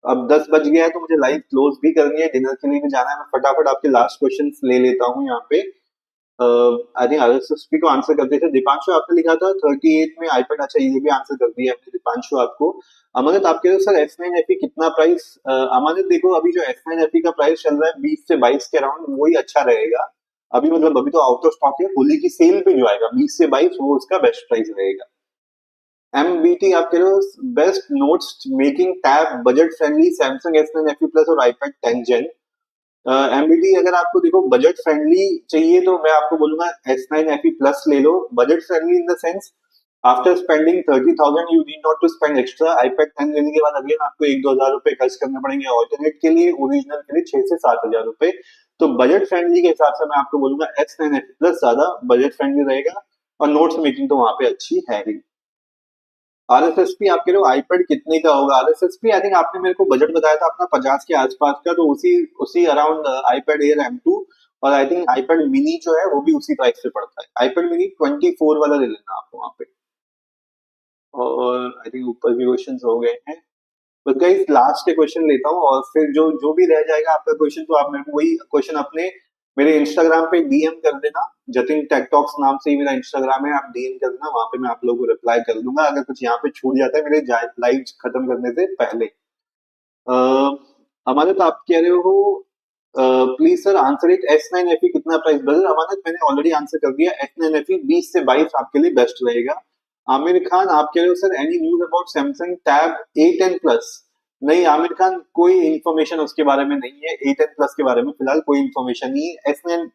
अब 10 बज गया है तो मुझे लाइव क्लोज भी करनी है, डिनर के लिए भी जाना है। मैं फटाफट आपके लास्ट क्वेश्चंस ले लेता हूँ यहाँ पे। आई थिंक आरएसएसपी को आंसर करते थे दीपांशु, आपने लिखा था 38 में आईपैड, अच्छा ये भी आंसर कर दिया आपने दीपांशु आपको। अमानत आप कह रहे हो सर S9 FE कितना प्राइस, अमानत देखो अभी जो S9 FE का प्राइस चल रहा है 20 से 22 के अराउंड, वही अच्छा रहेगा अभी, मतलब अभी तो आउट ऑफ स्टॉक है, होली की सेल पे जो आएगा 20 से 22 वो उसका बेस्ट प्राइस रहेगा। MBT आप कह रहे हो best notes making tab budget friendly Samsung S9 FE plus और आईपैड 10 जेन। एमबीटी अगर आपको देखो बजट फ्रेंडली चाहिए तो मैं आपको बोलूंगा S9 FE प्लस ले लो, budget friendly in the sense after spending 30,000 you need not to spend extra. IPad 10 लेने के बाद अगेन आपको 1-2 हजार रुपए खर्च करने पड़ेंगे ऑल्टरनेट के लिए, ओरिजिनल के लिए 6 से 7 हजार रुपए। तो बजट फ्रेंडली के हिसाब से मैं आपको बोलूंगा S9 FE प्लस ज्यादा बजट फ्रेंडली रहेगा, और नोट्स मेकिंग तो वहां पे अच्छी है ही। आरएसएसपी आप कह रहे हो आईपैड कितने का होगा, आरएसएसपी आई थिंक आपने मेरे को बजट बताया था अपना 50 के आसपास का, तो उसी उसी अराउंड आईपैड एयर M2, और आई थिंक आईपैड मिनी जो है वो भी उसी प्राइस पे पड़ता है। आईपैड मिनी 24 वाला ले लेना आप वहां पे। और आई थिंक ऊपर भी क्वेश्चन हो गए हैं, बस गाइस लास्ट के क्वेश्चन लेता हूँ और फिर जो जो भी रह जाएगा आपका क्वेश्चन तो आप मेरे को वही क्वेश्चन अपने मेरे इंस्टाग्राम पे डीएम कर देना। जतिन टेक टॉक्स नाम से ही मेरा इंस्टाग्राम है, आप डीएम कर देना, वहां पे मैं आप लोगों को रिप्लाई कर दूंगा अगर कुछ यहाँ पे छूट जाता है मेरे लाइव खत्म करने से पहले। अमानत आप कह रहे हो please sir answer it, S9 FE कितना प्राइस बदल, अमानत मैंने ऑलरेडी आंसर कर दिया, S9 FE 20 से 22 आपके लिए बेस्ट रहेगा। आमिर खान आप कह रहे हो sir any news about Samsung tab A10 plus, नहीं आमिर खान कोई इंफॉर्मेशन उसके बारे में नहीं है, A10 प्लस के बारे में फिलहाल कोई इंफॉर्मेशन नहीं है। S10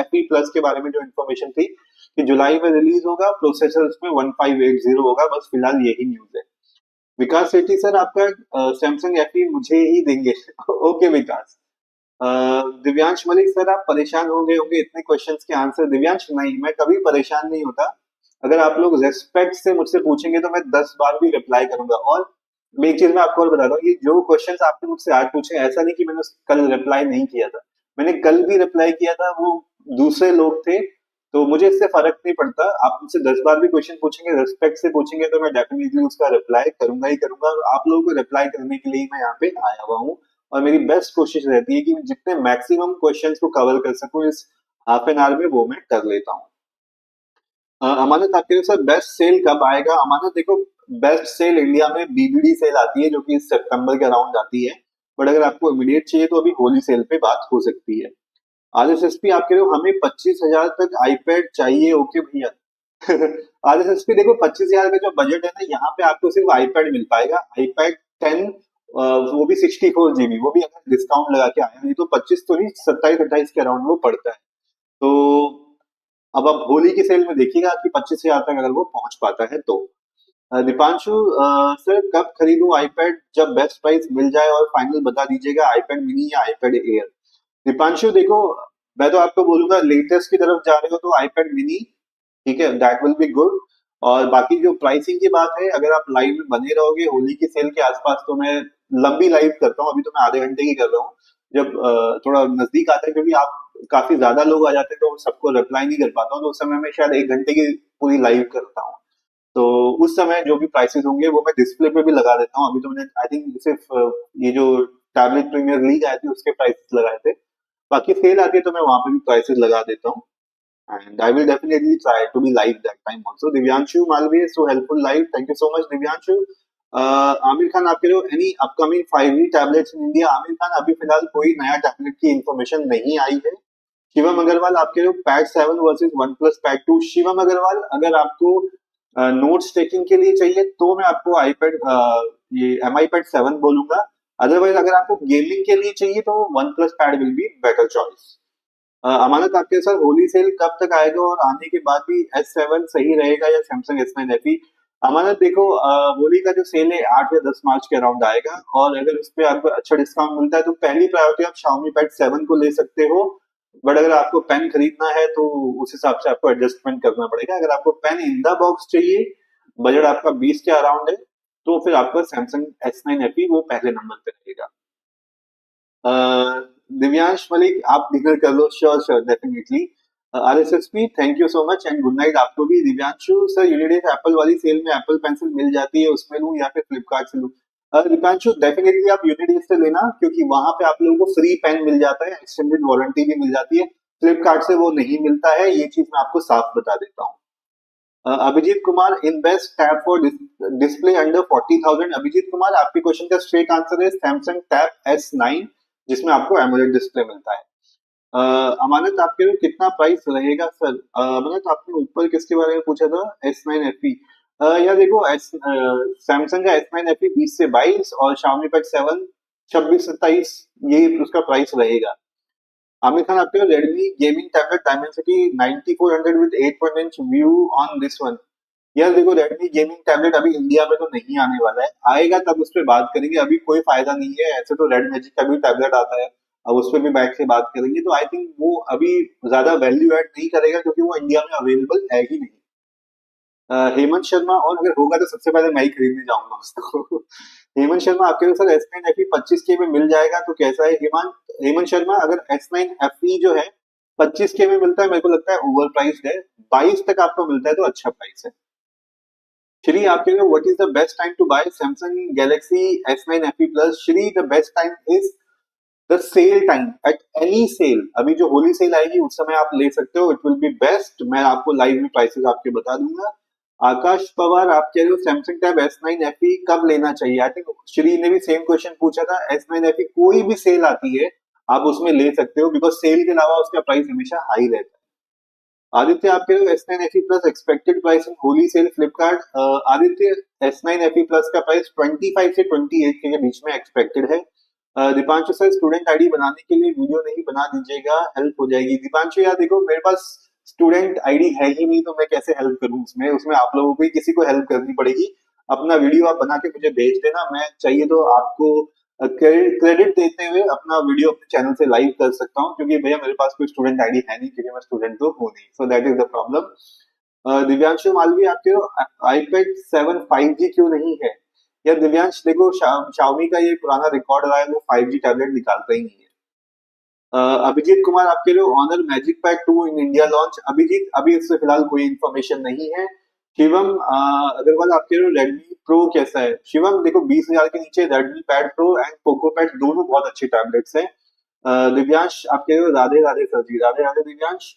FE प्लस के बारे में जो इंफॉर्मेशन थी कि जुलाई में रिलीज होगा, प्रोसेसर उसमें 1580 होगा, बस फिलहाल यही न्यूज है। विकास सेठी सर आपका सैमसंग FE मुझे ही देंगे ओके विकास। अ, दिव्यांश मलिक सर आप परेशान हो गए होंगे इतने क्वेश्चंस के आंसर, दिव्यांश नहीं मैं कभी परेशान नहीं होता, अगर आप लोग रेस्पेक्ट से मुझसे पूछेंगे तो मैं 10 बार भी रिप्लाई करूंगा। और मैं एक चीज मैं आपको और बता रहा हूँ, ये जो क्वेश्चंस आपने मुझसे आज पूछे ऐसा नहीं कि मैंने कल रिप्लाई नहीं किया था, मैंने कल भी रिप्लाई किया था, वो दूसरे लोग थे, तो मुझे इससे फर्क नहीं पड़ता। आप मुझसे 10 बार भी क्वेश्चन पूछेंगे रेस्पेक्ट से पूछेंगे तो मैं डेफिनेटली उसका रिप्लाई करूंगा ही करूंगा, और आप लोगों को रिप्लाई करने के लिए ही मैं यहाँ पे आया हुआ हूँ। और मेरी बेस्ट कोशिश रहती है कि मैं जितने मैक्सिमम क्वेश्चंस को कवर कर सकूं इस हाफ एन आवर में वो मैं कर लेता हूँ। अमानत आपके सर बेस्ट सेल कब आएगा, अमानत देखो बेस्ट सेल इंडिया में बीबीडी सेल आती है जो कि सितंबर के अराउंड आती है, बट अगर आपको इमीडिएट चाहिए तो अभी होली सेल पे बात हो सकती है। आरएसएसपी आप कह रहे हो हमें 25,000 तक आईपैड चाहिए, ओके भैया आरएसएसपी देखो 25,000 का जो बजट है ना यहाँ पे आपको सिर्फ आईपैड मिल पाएगा, आईपैड 10, वो भी 64 GB, वो भी अगर डिस्काउंट लगा के आया, नहीं तो 25 तो नहीं 27-28 के अराउंड वो पड़ता है। तो अब आप होली की सेल में देखिएगा कि 25,000 तक अगर वो पहुंच पाता है तो। दीपांशु सर कब खरीदूं आईपैड, जब बेस्ट प्राइस मिल जाए और फाइनल बता दीजिएगा, आईपैड मिनी या आईपैड एयर। दीपांशु देखो मैं तो आपको बोलूंगा लेटेस्ट की तरफ जा रहे हो तो आईपैड मिनी, ठीक है दैट विल बी गुड। और बाकी जो प्राइसिंग की बात है अगर आप लाइव में बने रहोगे होली की सेल के आसपास तो मैं लंबी लाइव करता हूँ, अभी तो मैं आधे घंटे की कर रहा हूँ, जब थोड़ा नजदीक आता है क्योंकि आप काफी ज्यादा लोग आ जाते हैं तो सबको रिप्लाई नहीं कर पाता हूँ, तो उस समय मैं शायद 1 घंटे की पूरी लाइव करता हूँ। तो उस समय जो भी प्राइसेस होंगे वो मैं डिस्प्ले पे भी लगा देता हूँ, अभी तो मैंने आई थिंक सिर्फ ये जो टैबलेट प्रीमियर लीग आई थी उसके प्राइसेस लगाए थे, बाकी सेल आती है तो मैं वहां पे भी प्राइसेस लगा देता हूँ। And I will definitely try to be live that time also. Divyanshu Malvi is so helpful live. Thank you so much, Divyanshu. Aamir Khan आप कह रहे हो any upcoming 5G tablets in India, Aamir Khan अभी फिलहाल कोई नया टैबलेट की इंफॉर्मेशन नहीं आई है। शिवम अग्रवाल आप कह रहे हो pad 7 versus one plus pad 2, Shivam Agarwal अगर आपको नोट्स टेकिंग के लिए चाहिए तो मैं आपको आईपैड ये MI पैड 7 बोलूंगा, अदरवाइज अगर आपको गेमिंग के लिए चाहिए तो one plus pad will be better choice. Amanat आपके साथ होली सेल कब तक आएगा और आने के बाद भी S7 सही रहेगा या सैमसंग S9 FE, अमानत देखो होली का जो सेल है 8 या 10 मार्च के अराउंड आएगा, और अगर उस पर आपको अच्छा डिस्काउंट मिलता है तो पहली प्रायोरिटी आप Xiaomi पैड 7 को ले सकते हो, बट अगर आपको पेन खरीदना है तो उस हिसाब से आपको एडजस्टमेंट करना पड़ेगा। अगर आपको पेन इन द बॉक्स चाहिए, बजट आपका 20 के अराउंड है, तो फिर आपका सैमसंग S9 FE वो पहले नंबर पे रहेगा। अ, दिव्यांश मलिक आप डिनर कर लो, sure sure definitely. RSSP thank you so much and good night आपको भी। दिव्यांशु सर यूनिडेज एप्पल वाली सेल में एप्पल पेंसिल मिल जाती है, उसमें लूं या फिर फ्लिपकार्ट से लूं? दिव्यांशु डेफिनेटली आप यूनिडेज से लेना, क्योंकि वहां पे आप लोगों को फ्री पेन मिल जाता है, एक्सटेंडेड वारंटी भी मिल जाती है। फ्लिपकार्ट से वो नहीं मिलता है, ये चीज मैं आपको साफ बता देता हूँ। Abhijeet Kumar in best tab for display under 40,000। Abhijeet Kumar आपके क्वेश्चन का स्ट्रेट आंसर है सैमसंग टैब S9, जिसमें आपको एमोलेड डिस्प्ले मिलता है। अमानत आपके लिए कितना प्राइस रहेगा सर? अमानत आपने ऊपर किसके बारे में पूछा था? S9 FE। यार देखो, सैमसंग का S9 FE 20 से 22 और Xiaomi Pad 7 26 से 27, ये उसका प्राइस रहेगा। आमिर खान आपके Redmi gaming tablet Dimensity 9400 with 8.1 inch view on this one. यार देखो, रेडमी गेमिंग टैबलेट अभी इंडिया में तो नहीं आने वाला है, आएगा तब उस पर बात करेंगे, अभी कोई फायदा नहीं है। ऐसे तो रेड मैजिक का भी टैबलेट आता है, अब उस पर भी बैठ के बात करेंगे, तो आई थिंक वो अभी ज्यादा वैल्यू ऐड नहीं करेगा, क्योंकि वो इंडिया में अवेलेबल है ही नहीं। हेमंत शर्मा, और अगर होगा तो सबसे पहले मैं ही खरीदने जाऊंगा उसको। हेमंत शर्मा आपके लिए सर S9 FE 25K में मिल जाएगा तो कैसा है? हेमंत शर्मा, अगर S9 FE जो है 25K में मिलता है, मेरे को लगता है ओवर प्राइस्ड है। 22 तक आपको मिलता है तो अच्छा प्राइस है। श्री आपके लिए what is the best time to buy Samsung Galaxy S9 FE plus? Shri the best time is the sale time at any sale. अभी जो होली सेल आएगी उस समय आप ले सकते हो, इट विल बी बेस्ट। मैं आपको लाइव में प्राइसेस आपके बता दूंगा। आकाश पवार आप कह रहे हो सैमसंग टैब S9 FE कब लेना चाहिए? आई थिंक श्री ने भी सेम क्वेश्चन पूछा था। S9 FE कोई भी सेल आती है आप उसमें ले सकते हो, बिकॉज सेल के अलावा उसका प्राइस हमेशा हाई रहता है। आदित्य आप कह रहे हो S9 FE plus expected price in Holi sale Flipkart. Aditya, S9 FE plus का प्राइस 25 से 28 के बीच में एक्सपेक्टेड है। दीपांशु सर स्टूडेंट आईडी बनाने के लिए वीडियो नहीं बना दीजिएगा, हेल्प हो जाएगी। दीपांशु यार देखो, मेरे पास स्टूडेंट आईडी है ही नहीं, तो मैं कैसे हेल्प करूं उसमें? उसमें आप लोगों को ही किसी को हेल्प करनी पड़ेगी। अपना वीडियो आप बना के मुझे भेज देना, मैं चाहिए तो आपको क्रेडिट देते हुए अपना वीडियो अपने चैनल से लाइव कर सकता हूँ, क्योंकि भैया मेरे पास कोई स्टूडेंट आईडी है नहीं, क्योंकि मैं स्टूडेंट तो हूँ नहीं, सो that is the problem. Divyanshu Malvi आपके iPad 7 5G क्यों नहीं है? यार दिव्यांश देखो, Xiaomi का ये पुराना रिकॉर्ड रहा है, वो 5G टैबलेट निकालता ही नहीं है। अभिजीत कुमार आपके लिए Honor magic pack 2 in India launch. Abhijeet अभी इससे फिलहाल कोई इन्फॉर्मेशन नहीं है। शिवम अग्रवाल आपके लिए रेडमी प्रो कैसा है? शिवम देखो, 20,000 के नीचे Redmi pad pro and Poco pad दोनों बहुत अच्छे टैबलेट्स हैं। दिव्यांश आपके लिए राधे राधे सर जी, राधे राधे दिव्यांश।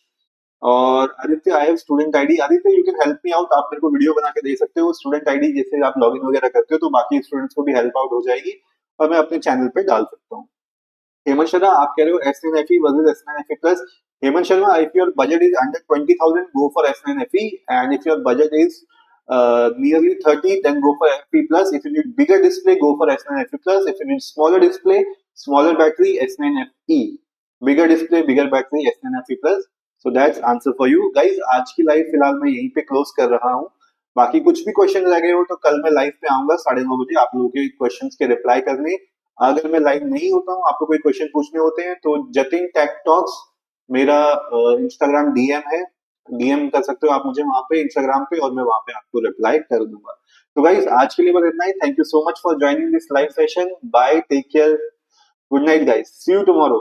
और Aditya, I have student ID. Aditya you can help me out, आप मेरे को वीडियो बना के दे सकते हो स्टूडेंट आईडी, जैसे आप लॉगिन वगैरह करते हो तो बाकी स्टूडेंट्स को भी हेल्प आउट हो जाएगी, और मैं अपने चैनल पे डाल सकता हूँ। हेमंत शर्मा आप कह रहे हो S9 FE versus S9 FE plus. Hemant Sharma, if your budget is under 20,000 go for S9 FE, and if your budget is nearly 30 then go for FE plus. If you need bigger display go for S9 FE plus. If you need smaller display, smaller battery, S9 FE, bigger display, bigger battery, S9 FE plus. So that's answer for you guys। आज की live फिलहाल मैं यहीं पे close कर रहा हूँ। बाकी कुछ भी क्वेश्चन रह गए हो तो कल मैं लाइव पे आऊंगा 9:30 बजे आप लोगों के क्वेश्चंस के रिप्लाई करने। अगर मैं लाइव नहीं होता हूँ, आपको कोई क्वेश्चन पूछने होते हैं, तो जतिन टेक टॉक्स मेरा इंस्टाग्राम डीएम है, डीएम कर सकते हो आप मुझे वहां पे इंस्टाग्राम पे, और मैं वहां पे आपको रिप्लाई कर दूंगा। तो गाइस आज के लिए बस इतना ही। Thank you so much for joining this live session. Bye, take care, good night guys, see you tomorrow.